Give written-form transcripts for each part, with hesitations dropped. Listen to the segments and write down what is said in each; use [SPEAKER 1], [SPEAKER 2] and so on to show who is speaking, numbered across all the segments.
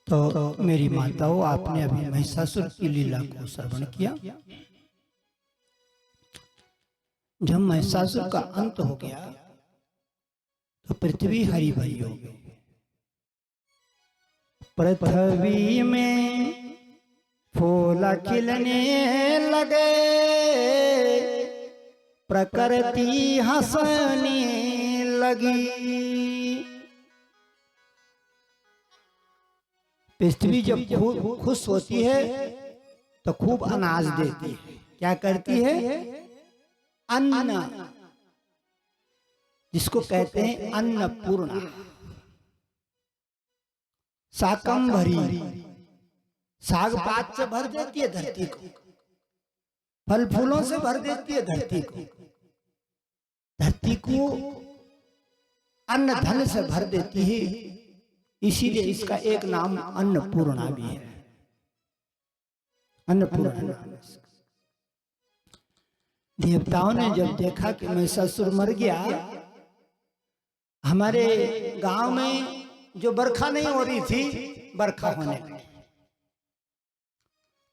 [SPEAKER 1] तो मेरी माताओं, आपने अभी महिषासुर की लीला को श्रवण किया। जब महिषासुर का अंत हो गया तो पृथ्वी हरी भरी हो गई। पृथ्वी में फूल खिलने लगे, प्रकृति हंसने लगी। पृथ्वी जब खुश होती है तो खूब अनाज देती है। क्या करती है? अन्न, जिसको कहते हैं अन्नपूर्णा। साकम भरी, साग पात से भर देती है धरती को, फल फूलों से भर देती है धरती को। धरती को अन्न धन से भर देती है, इसीलिए इसका एक नाम अन्नपूर्णा भी है। अन्नपूर्णा। देवताओं ने जब देखा कि महिषासुर मर गया, हमारे गांव में जो बरखा नहीं हो रही थी, बरखा होने लगी।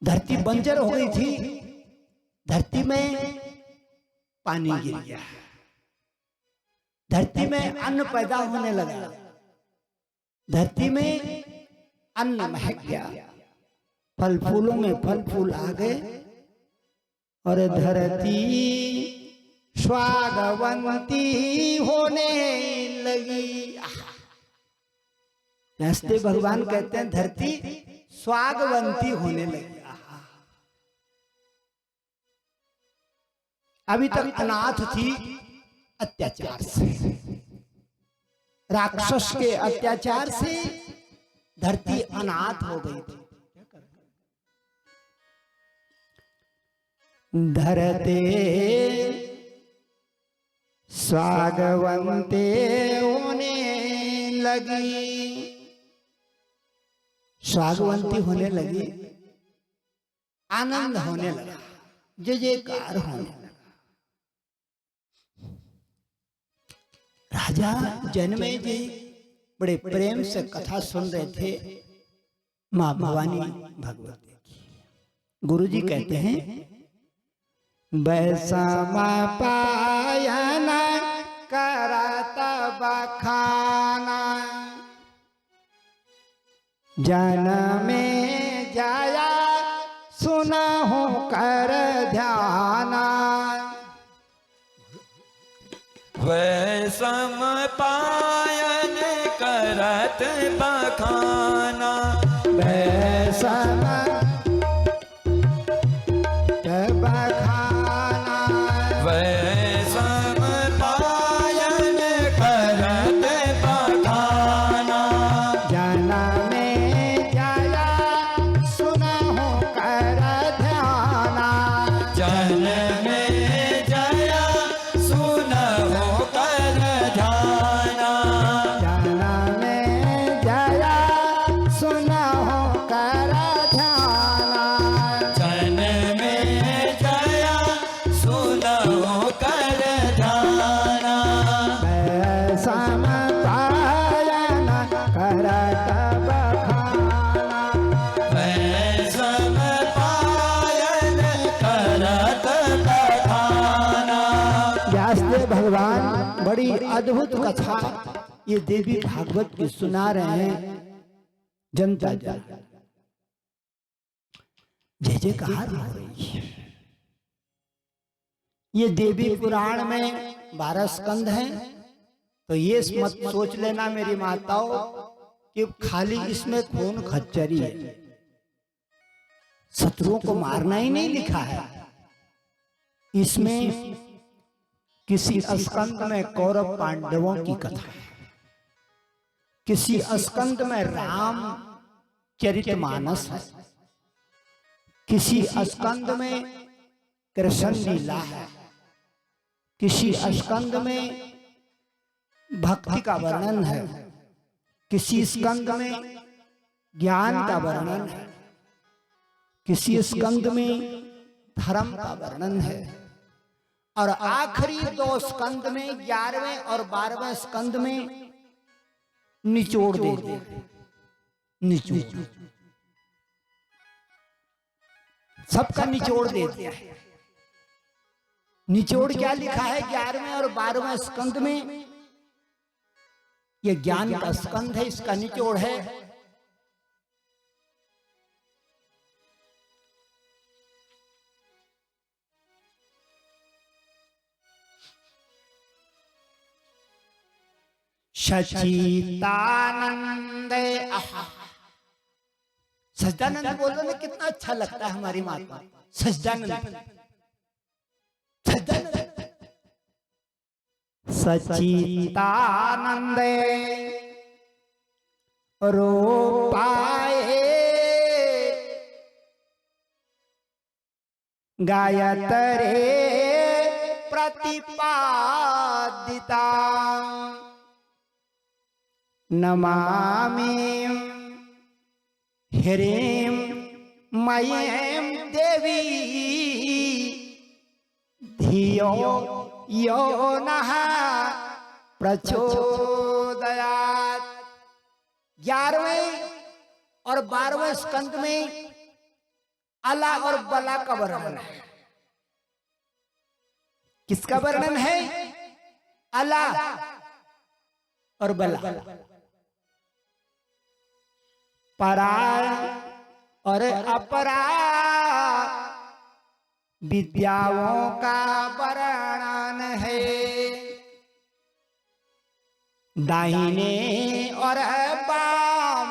[SPEAKER 1] धरती बंजर हो गई थी, धरती में पानी गिर गया, धरती में अन्न पैदा होने लगा, धरती में अन्न महक गया, फल फूलों में फल फूल आ गए और धरती स्वागवंती होने लगी। व्यासदेव भगवान कहते हैं धरती स्वागवंती होने लगी। अभी तक अनाथ थी अत्याचार से, राक्षस के अत्याचार से धरती अनाथ हो गई थी। धरते स्वागवंते होने लगी, स्वागवंती होने लगी, आनंद होने लगा, जय जयकार होने लगा। राजा जनमेजय बड़े प्रेम से कथा सुन रहे थे मां भवानी भगवती की। गुरुजी कहते हैं बैसमा पायना करत बखाना, जनमे जाया सुनहु कर ध्याना।
[SPEAKER 2] वैसम पायन करत बखाना,
[SPEAKER 1] वैसम बखाना,
[SPEAKER 2] वैसम पायन करत बखाना,
[SPEAKER 1] जनमे जाया सुनहु कर ध्याना,
[SPEAKER 2] जनमे जया सुनहु कर ध्याना,
[SPEAKER 1] जनमे जाया सुनहु कर ध्याना,
[SPEAKER 2] जनमे जया सुनहु कर ध्याना।
[SPEAKER 1] बैसम पायन करत बखाना,
[SPEAKER 2] वैसम पायन करत बखाना।
[SPEAKER 1] व्यासदेव भगवान बड़ी अद्भुत कथा ये देवी भागवत की सुना रहे हैं। जनता जन जय जयकार हो रही है। ये देवी पुराण में 12 स्कंद हैं, तो ये मत सोच लेना मेरी माताओं कि खाली इसमें खून खच्चरी है, शत्रुओं को मारना ही नहीं लिखा है। इसमें किसी स्कंद में कौरव पांडवों की कथा है, किसी स्कंद में राम चरितमानस है, किसी स्कंद में कृष्ण लीला है, किसी स्कंद में भक्ति का वर्णन है, किसी स्कंद में ज्ञान का वर्णन है, किसी स्कंद में धर्म का वर्णन है, और आखिरी 2 स्कंद में 11वें और 12वें स्कंद में निचोड़ दे दिया, निचोड़, सबका निचोड़ दे दिया है। निचोड़ क्या लिखा है 11वें और 12वें स्कंद में? ये ज्ञान का स्कंद है, इसका निचोड़ है सच्चिदानंद। सच्चिदानंद बोलो ना, कितना अच्छा लगता है हमारी माता। सच्चिदानंद, सच्चिदानंद रूपाए गायत्रे प्रतिपादिता नमामि ह्रीं मयीं देवी धियो यो नः प्रचोदयात्। 11वें और 12वें स्कंद में अला और बला का वर्णन है। किसका वर्णन है? अला और बला। परा और अपरा विद्याओं का वर्णन है। दाहिने और बाम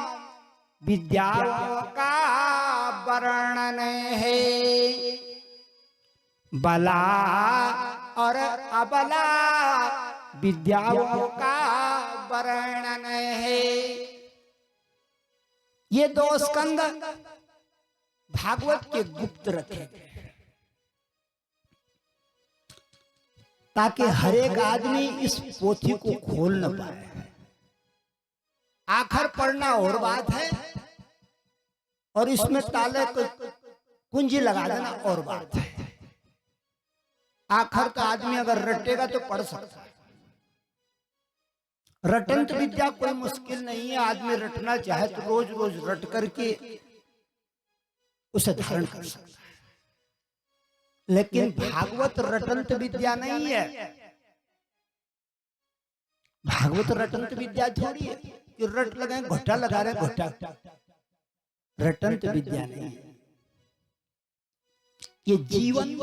[SPEAKER 1] विद्याओं का वर्णन है। बला और अबला विद्याओं का वर्णन है। ये 2 स्कंद भागवत के गुप्त रखे गए ताकि हर एक आदमी इस पोथी को खोल न पाए। आखिर पढ़ना और बात है, और इसमें ताले को कुंजी लगा देना और बात है। आखिर तो आदमी अगर रटेगा तो पढ़ सकता है। रटंत विद्या कोई मुश्किल नहीं है। आदमी रटना चाहे तो रोज रोज रट करके उसे धारण कर सकता है। लेकिन भागवत रटंत विद्या नहीं है। भागवत रटंत विद्या थोड़ी है कि रट लगाए घोटा लगा रहे घोटा। रटंत विद्या नहीं है, ये जीवन